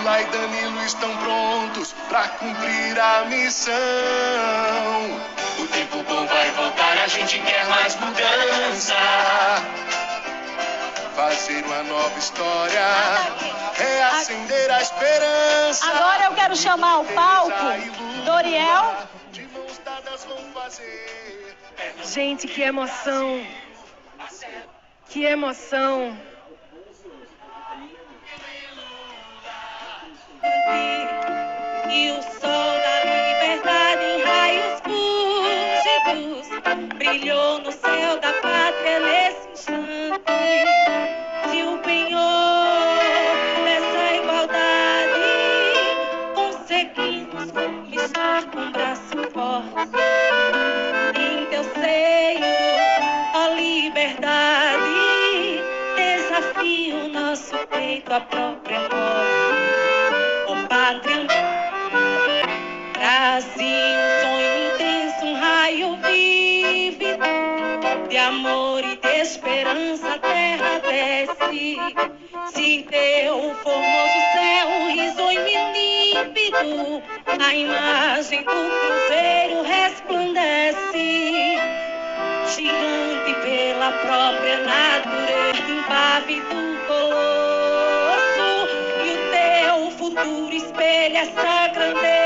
Lula e Danilo estão prontos pra cumprir a missão. O tempo bom vai voltar, a gente quer mais mudança. Fazer uma nova história, reacender a esperança. Agora eu quero chamar ao palco Doriel. De mãos dadas vão fazer. Gente, que emoção. Que emoção. E o sol da liberdade em raios fúlgidos brilhou no céu da pátria nesse instante. Se o penhor dessa igualdade conseguimos conquistar com braço forte, em teu seio, ó liberdade, desafio nosso peito à própria morte. Pátria, traze um sonho intenso, um raio vívido de amor e de esperança a terra desce. Se teu formoso céu risonho e límpido, a imagem do cruzeiro resplandece. Gigante pela própria natureza, impávido colosso, e o teu futuro espelha essa grandeza.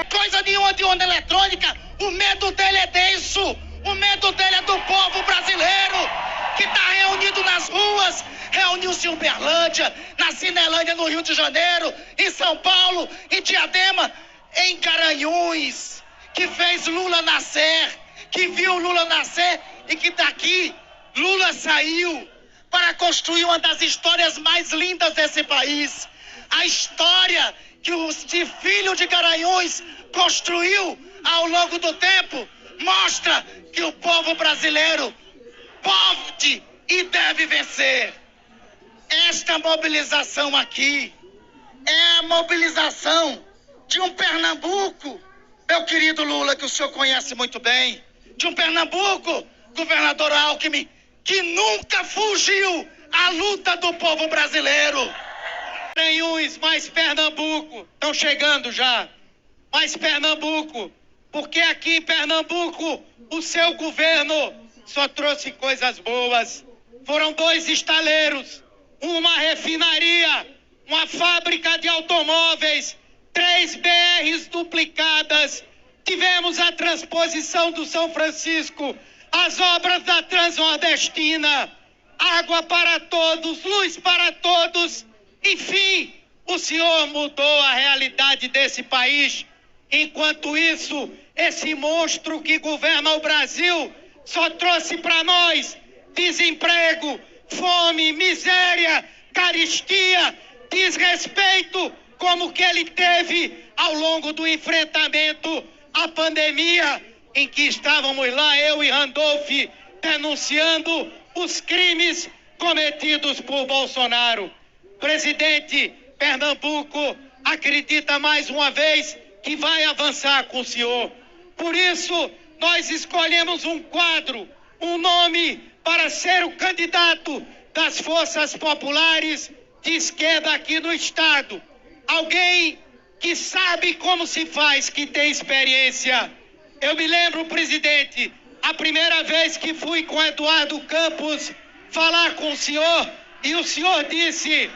Coisa nenhuma de onda eletrônica, o medo dele é denso, o medo dele é do povo brasileiro, que está reunido nas ruas, reuniu-se em Uberlândia, na Cinelândia, no Rio de Janeiro, em São Paulo, em Diadema, em Garanhuns, que fez Lula nascer, que viu Lula nascer e que daqui Lula saiu para construir uma das histórias mais lindas desse país. A história que o filho de Garanhuns construiu ao longo do tempo mostra que o povo brasileiro pode e deve vencer. Esta mobilização aqui é a mobilização de um Pernambuco, meu querido Lula, que o senhor conhece muito bem, de um Pernambuco, governador Alckmin, que nunca fugiu à luta do povo brasileiro. Garanhuns, mais Pernambuco, estão chegando já, mais Pernambuco, porque aqui em Pernambuco o seu governo só trouxe coisas boas. Foram 2 estaleiros, uma refinaria, uma fábrica de automóveis, 3 BRs duplicadas, tivemos a transposição do São Francisco, as obras da Transnordestina, água para todos, luz para todos, enfim, o senhor mudou a realidade desse país. Enquanto isso, esse monstro que governa o Brasil só trouxe para nós desemprego, fome, miséria, carestia, desrespeito, como que ele teve ao longo do enfrentamento à pandemia, em que estávamos lá, eu e Randolph, denunciando os crimes cometidos por Bolsonaro. Presidente, Pernambuco acredita mais uma vez que vai avançar com o senhor. Por isso, nós escolhemos um quadro, um nome para ser o candidato das forças populares de esquerda aqui no estado. Alguém que sabe como se faz, que tem experiência. Eu me lembro, presidente, a primeira vez que fui com Eduardo Campos falar com o senhor, e o senhor disse: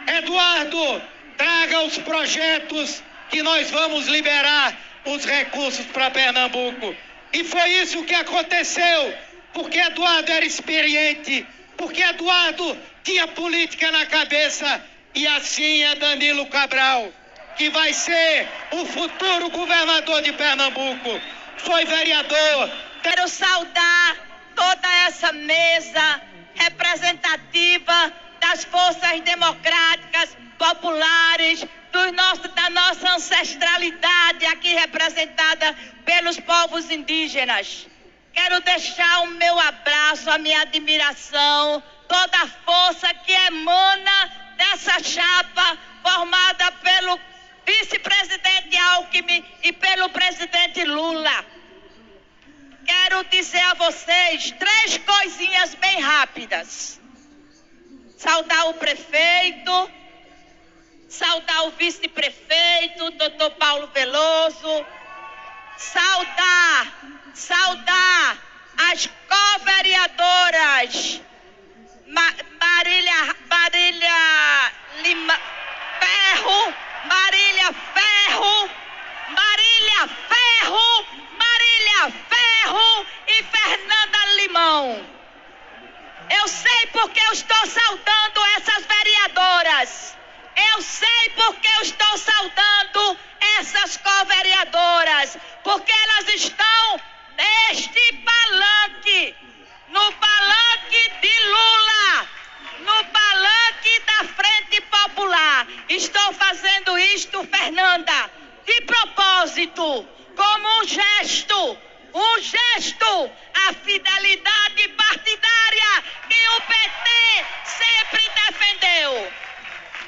Eduardo, traga os projetos que nós vamos liberar os recursos para Pernambuco. E foi isso que aconteceu, porque Eduardo era experiente, porque Eduardo tinha política na cabeça, e assim é Danilo Cabral, que vai ser o futuro governador de Pernambuco. foi vereador. Quero saudar toda essa mesa representativa das forças democráticas, populares, da nossa ancestralidade aqui representada pelos povos indígenas. Quero deixar o meu abraço, a minha admiração, toda a força que emana dessa chapa formada pelo vice-presidente Alckmin e pelo presidente Lula. Quero dizer a vocês 3 coisinhas bem rápidas. Saudar o prefeito, saudar o vice-prefeito, doutor Paulo Veloso, saudar as co-vereadoras Marília Ferro e Fernanda Limão. Eu sei porque eu estou saudando essas vereadoras. Eu sei porque eu estou saudando essas co-vereadoras, porque elas estão neste palanque, no palanque de Lula, no palanque da Frente Popular. Estou fazendo isto, Fernanda, de propósito, como um gesto, a fidelidade partidária que o PT sempre defendeu.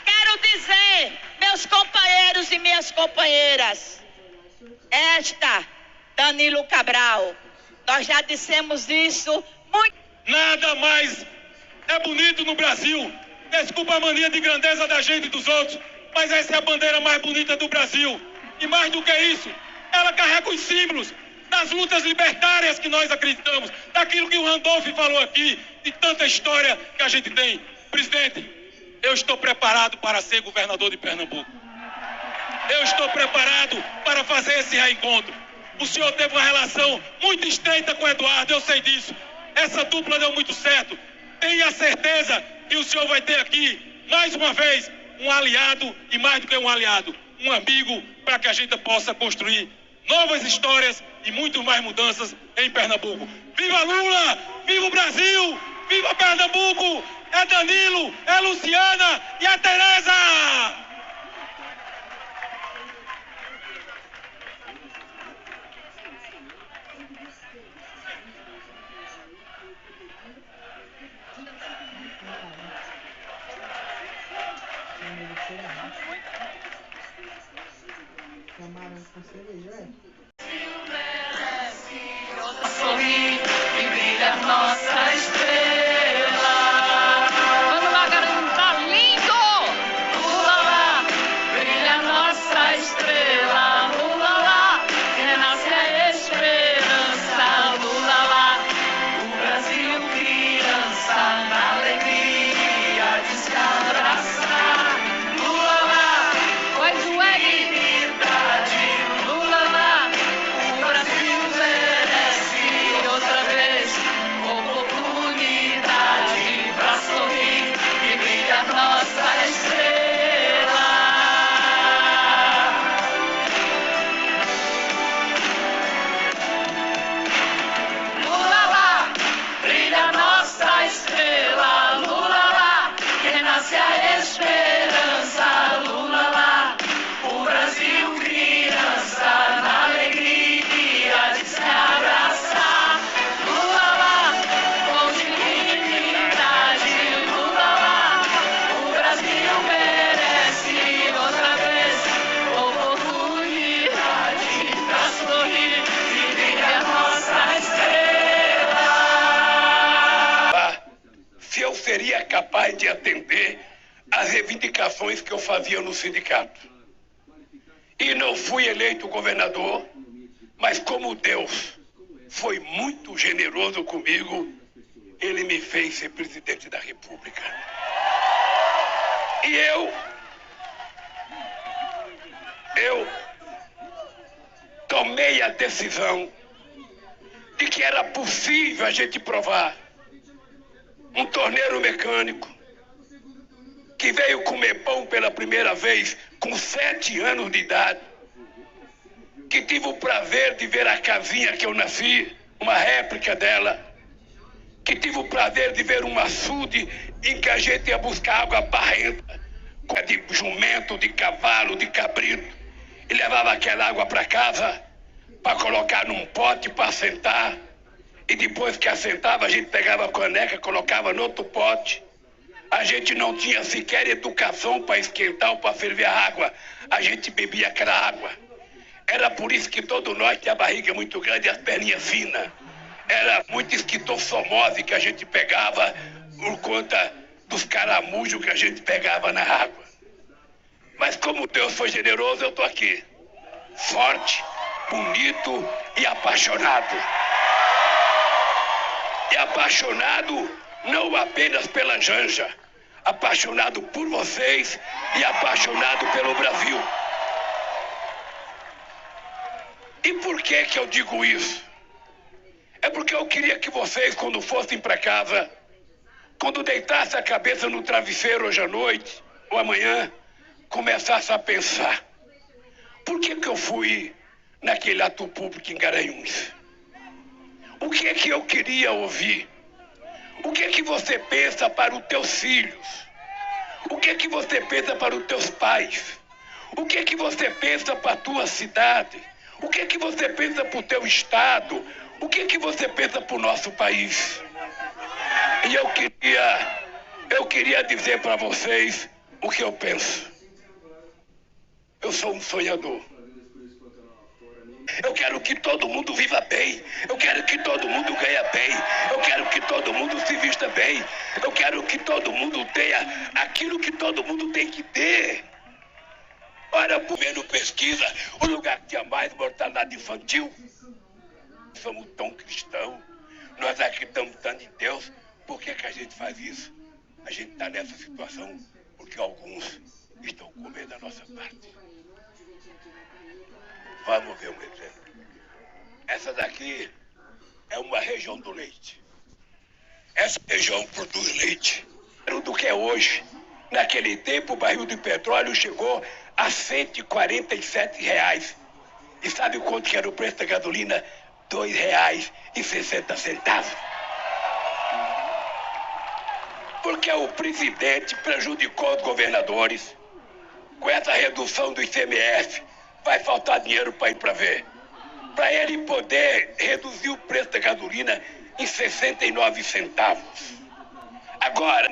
Quero dizer, meus companheiros e minhas companheiras, Danilo Cabral, nós já dissemos isso muito. Nada mais é bonito no Brasil. Desculpa a mania de grandeza da gente e dos outros, mas essa é a bandeira mais bonita do Brasil. E mais do que isso, ela carrega os símbolos das lutas libertárias que nós acreditamos, daquilo que o Randolph falou aqui, de tanta história que a gente tem. Presidente, eu estou preparado para ser governador de Pernambuco. Eu estou preparado para fazer esse reencontro. O senhor teve uma relação muito estreita com o Eduardo, eu sei disso. Essa dupla deu muito certo. Tenha certeza que o senhor vai ter aqui, mais uma vez, um aliado e mais do que um aliado, um amigo, para que a gente possa construir novas histórias e muito mais mudanças em Pernambuco. Viva Lula! Viva o Brasil! Viva Pernambuco! É Danilo, é Luciana e é Tereza! Sorrir e brilha nossa estrela. Vamos lá, garoto, tá lindo! Lula lá, brilha nossa estrela. Lula lá, renasce a esperança. Lula lá, o Brasil criança na alegria de se abraçar. Lula lá, Faz o L! liberdade. Lula lá, o Brasil merece outra vez oportunidade pra sorrir e brilha nossa estrela. Lula lá, brilha nossa estrela. Lula lá, que renasce a esperança. Lula lá, o Brasil criança na alegria de se abraçar. Lula lá, com dignidade. Lula lá, o Brasil merece outra vez oportunidade pra sorrir e brilha nossa estrela. Se eu seria capaz de atender às reivindicações que eu fazia no sindicato. E não fui eleito governador, mas como Deus foi muito generoso comigo, ele me fez ser presidente da República. E eu tomei a decisão de que era possível a gente provar um torneiro mecânico que veio comer pão pela primeira vez com 7 anos de idade, que tive o prazer de ver a casinha que eu nasci, uma réplica dela, que tive o prazer de ver um açude em que a gente ia buscar água barrenta, de jumento, de cavalo, de cabrito, e levava aquela água para casa para colocar num pote para assentar, e depois que assentava a gente pegava a caneca, colocava no outro pote. A gente não tinha sequer educação para esquentar ou para ferver a água, a gente bebia aquela água. Era por isso que todo nós tinha a barriga muito grande e as perninhas finas. Era muita esquistossomose que a gente pegava por conta dos caramujos que a gente pegava na água. Mas como Deus foi generoso, eu estou aqui. Forte, bonito e apaixonado. E apaixonado não apenas pela Janja, apaixonado por vocês e apaixonado pelo Brasil. E por que eu digo isso? É porque eu queria que vocês, quando fossem para casa, quando deitassem a cabeça no travesseiro hoje à noite ou amanhã, começassem a pensar: por que eu fui naquele ato público em Garanhuns? O que eu queria ouvir? O que você pensa para os teus filhos? O que você pensa para os teus pais? O que você pensa para a tua cidade? O que você pensa para o teu estado? O que você pensa para o nosso país? E eu queria dizer para vocês o que eu penso. Eu sou um sonhador. Eu quero que todo mundo viva bem. Eu quero que todo mundo ganhe bem. Eu quero que todo mundo se vista bem. Eu quero que todo mundo tenha aquilo que todo mundo tem que ter. Olha, vendo pesquisa, o lugar que tinha mais mortalidade infantil. Somos tão cristãos. Nós acreditamos tanto em Deus. Por que a gente faz isso? A gente está nessa situação porque alguns estão comendo a nossa parte. Vamos ver um exemplo. Essa daqui é uma região do leite. Essa região produz leite. Do que é hoje. Naquele tempo, o barril de petróleo chegou a R$147. E sabe quanto que era o preço da gasolina? R$2,60. Porque o presidente prejudicou os governadores. Com essa redução do ICMS, vai faltar dinheiro para ir para ver. Para ele poder reduzir o preço da gasolina em 69 centavos. Agora,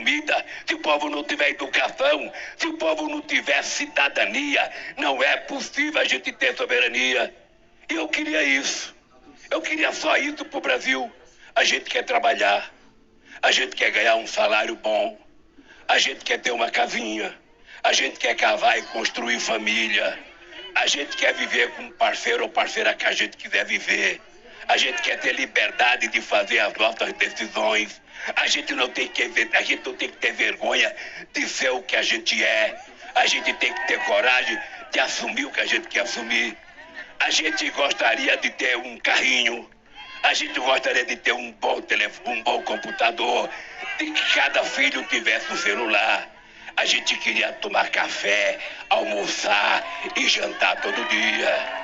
se o povo não tiver educação, se o povo não tiver cidadania, não é possível a gente ter soberania. E eu queria isso. Eu queria só isso para o Brasil. A gente quer trabalhar. A gente quer ganhar um salário bom. A gente quer ter uma casinha. A gente quer casar e construir família. A gente quer viver com um parceiro ou parceira que a gente quiser viver. A gente quer ter liberdade de fazer as nossas decisões. A gente não tem que ter vergonha de ser o que a gente é. A gente tem que ter coragem de assumir o que a gente quer assumir. A gente gostaria de ter um carrinho. A gente gostaria de ter um bom telefone, um bom computador. De que cada filho tivesse um celular. A gente queria tomar café, almoçar e jantar todo dia.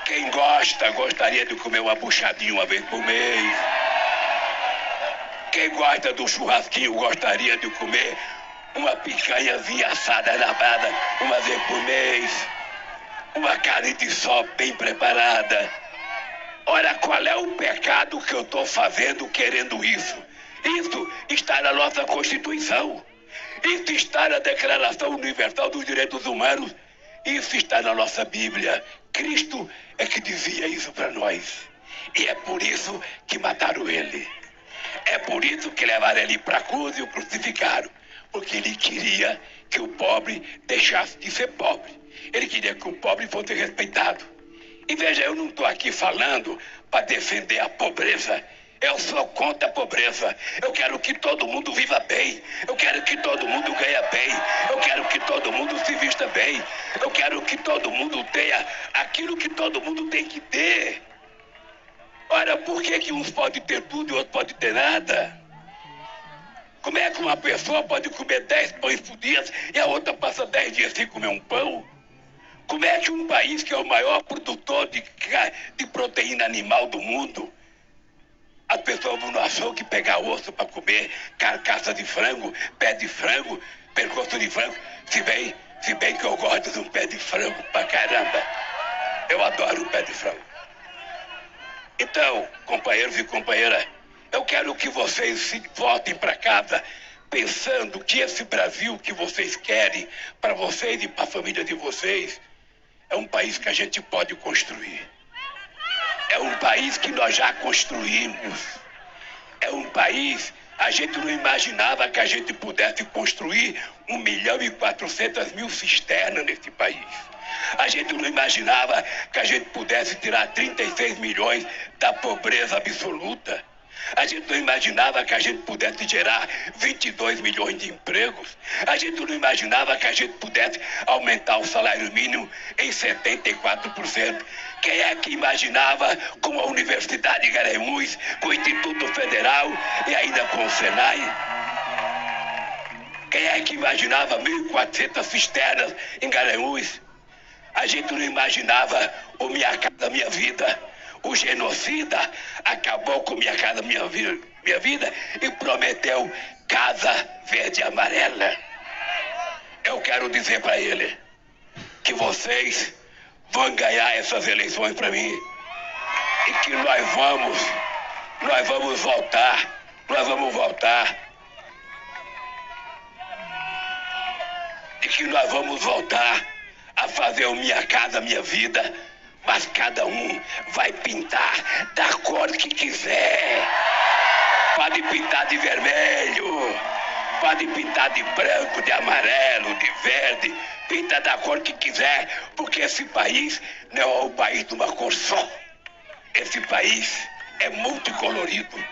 Quem gostaria de comer uma buchadinha uma vez por mês. Quem gosta do churrasquinho gostaria de comer uma picanhazinha assada lavada uma vez por mês. Uma carne de sol bem preparada. Olha, qual é o pecado que eu estou fazendo querendo isso? Isso está na nossa Constituição. Isso está na Declaração Universal dos Direitos Humanos. Isso está na nossa Bíblia. Cristo é que dizia isso para nós. E é por isso que mataram ele. É por isso que levaram ele para a cruz e o crucificaram. Porque ele queria que o pobre deixasse de ser pobre. Ele queria que o pobre fosse respeitado. E veja, eu não estou aqui falando para defender a pobreza. Eu sou contra a pobreza. Eu quero que todo mundo viva bem. Eu quero que todo mundo ganhe bem. Eu quero que todo mundo se vista bem. Eu quero que todo mundo tenha aquilo que todo mundo tem que ter. Ora, por que uns podem ter tudo e outros podem ter nada? Como é que uma pessoa pode comer 10 pães por dia e a outra passa 10 dias sem comer um pão? Como é que um país que é o maior produtor de proteína animal do mundo, as pessoas vão no açougue pegar osso para comer, carcaça de frango, pé de frango, pescoço de frango, se bem que eu gosto de um pé de frango pra caramba. Eu adoro o pé de frango. Então, companheiros e companheiras, eu quero que vocês se voltem para casa pensando que esse Brasil que vocês querem para vocês e para a família de vocês é um país que a gente pode construir. É um país que nós já construímos. É um país, a gente não imaginava que a gente pudesse construir 1.400.000 cisternas nesse país. A gente não imaginava que a gente pudesse tirar 36 milhões da pobreza absoluta. A gente não imaginava que a gente pudesse gerar 22 milhões de empregos. A gente não imaginava que a gente pudesse aumentar o salário mínimo em 74%. Quem é que imaginava com a Universidade de Garanhuns, com o Instituto Federal e ainda com o Senai? Quem é que imaginava 1.400 cisternas em Garanhuns? A gente não imaginava o Minha Casa Minha Vida. O genocida acabou com Minha Casa Minha Vida e prometeu Casa Verde e Amarela. Eu quero dizer para ele que vocês vão ganhar essas eleições para mim e que nós vamos voltar. E que nós vamos voltar a fazer o Minha Casa Minha Vida. Mas cada um vai pintar da cor que quiser. Pode pintar de vermelho, pode pintar de branco, de amarelo, de verde. Pinta da cor que quiser, porque esse país não é o país de uma cor só. Esse país é multicolorido.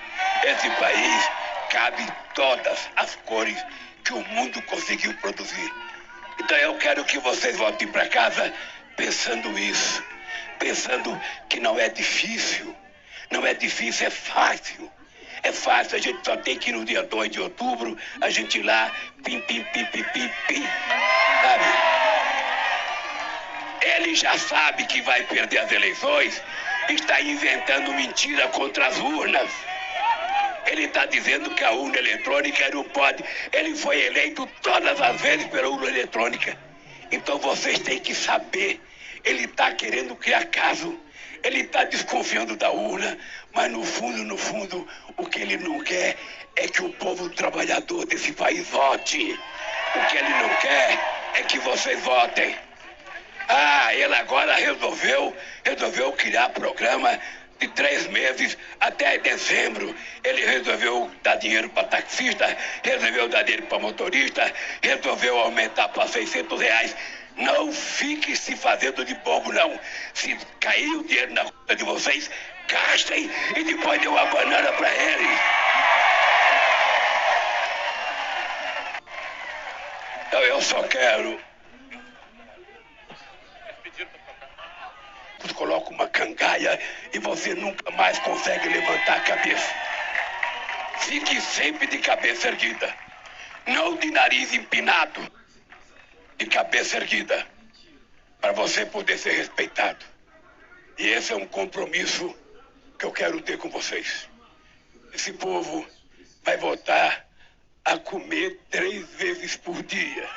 Esse país cabe todas as cores que o mundo conseguiu produzir. Então eu quero que vocês voltem para casa pensando isso. Pensando que não é difícil, é fácil. É fácil, a gente só tem que ir no dia 2 de outubro, a gente ir lá, pim, sabe? Ele já sabe que vai perder as eleições, está inventando mentira contra as urnas. Ele está dizendo que a urna eletrônica não pode. Ele foi eleito todas as vezes pela urna eletrônica. Então vocês têm que saber. Ele está querendo criar caso, ele está desconfiando da urna, mas no fundo, o que ele não quer é que o povo trabalhador desse país vote. O que ele não quer é que vocês votem. Ele agora resolveu criar programa de 3 meses até dezembro. Ele resolveu dar dinheiro para taxista, resolveu dar dinheiro para motorista, resolveu aumentar para R$600. Não fique se fazendo de bobo, não. Se cair o dinheiro na conta de vocês, gastem e depois dê uma banana para eles. Então eu só quero... Coloca uma cangaia e você nunca mais consegue levantar a cabeça. Fique sempre de cabeça erguida. Não de nariz empinado. De cabeça erguida, para você poder ser respeitado. E esse é um compromisso que eu quero ter com vocês. Esse povo vai voltar a comer 3 vezes por dia.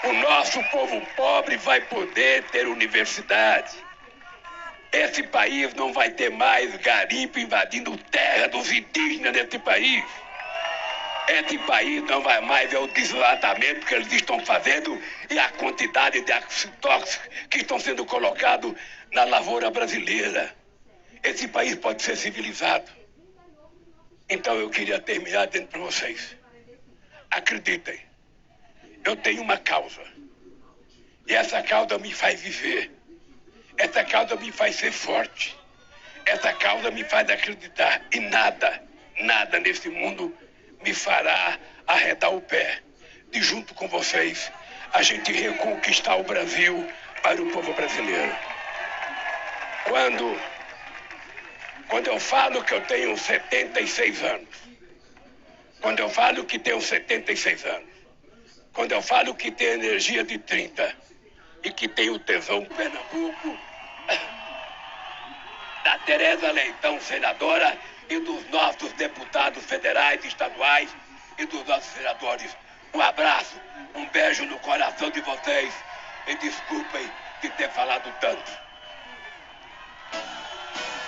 O nosso povo pobre vai poder ter universidade. Esse país não vai ter mais garimpo invadindo terra dos indígenas desse país. Esse país não vai mais ver o desmatamento que eles estão fazendo e a quantidade de agrotóxicos que estão sendo colocados na lavoura brasileira. Esse país pode ser civilizado. Então eu queria terminar dizendo para vocês. Acreditem, eu tenho uma causa. E essa causa me faz viver. Essa causa me faz ser forte. Essa causa me faz acreditar. E nada nesse mundo me fará arredar o pé de, junto com vocês, a gente reconquistar o Brasil para o povo brasileiro. Quando eu falo que eu tenho 76 anos, quando eu falo que tenho 76 anos, quando eu falo que tenho energia de 30, e que tem o tesão Pernambuco, da Tereza Leitão, senadora, e dos nossos deputados federais e estaduais e dos nossos senadores. Um abraço, um beijo no coração de vocês e desculpem de ter falado tanto.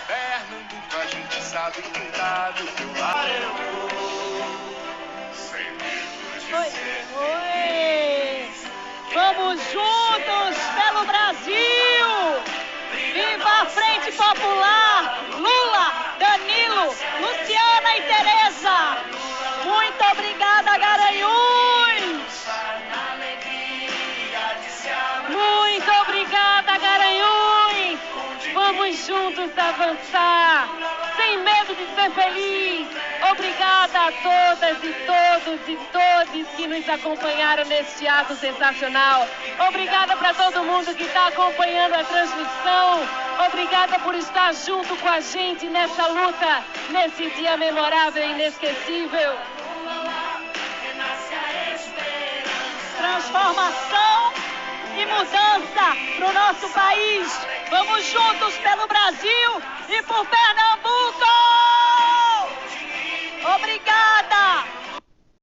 Pernambuco, a gente sabe cuidar do teu lado. Sem medo de ser feliz. Vamos juntos pelo Brasil! Viva a Frente Popular! Lula, Danilo, Luciana e Tereza! Muito obrigada, Garanhuns! Muito obrigada, Garanhuns! Vamos juntos avançar, sem medo de ser feliz. Obrigada a todas e todos e todes que nos acompanharam neste ato sensacional. Obrigada para todo mundo que está acompanhando a transmissão. Obrigada por estar junto com a gente nessa luta, nesse dia memorável e inesquecível. Transformação e mudança para o nosso país. Vamos juntos pelo Brasil e por Pernambuco.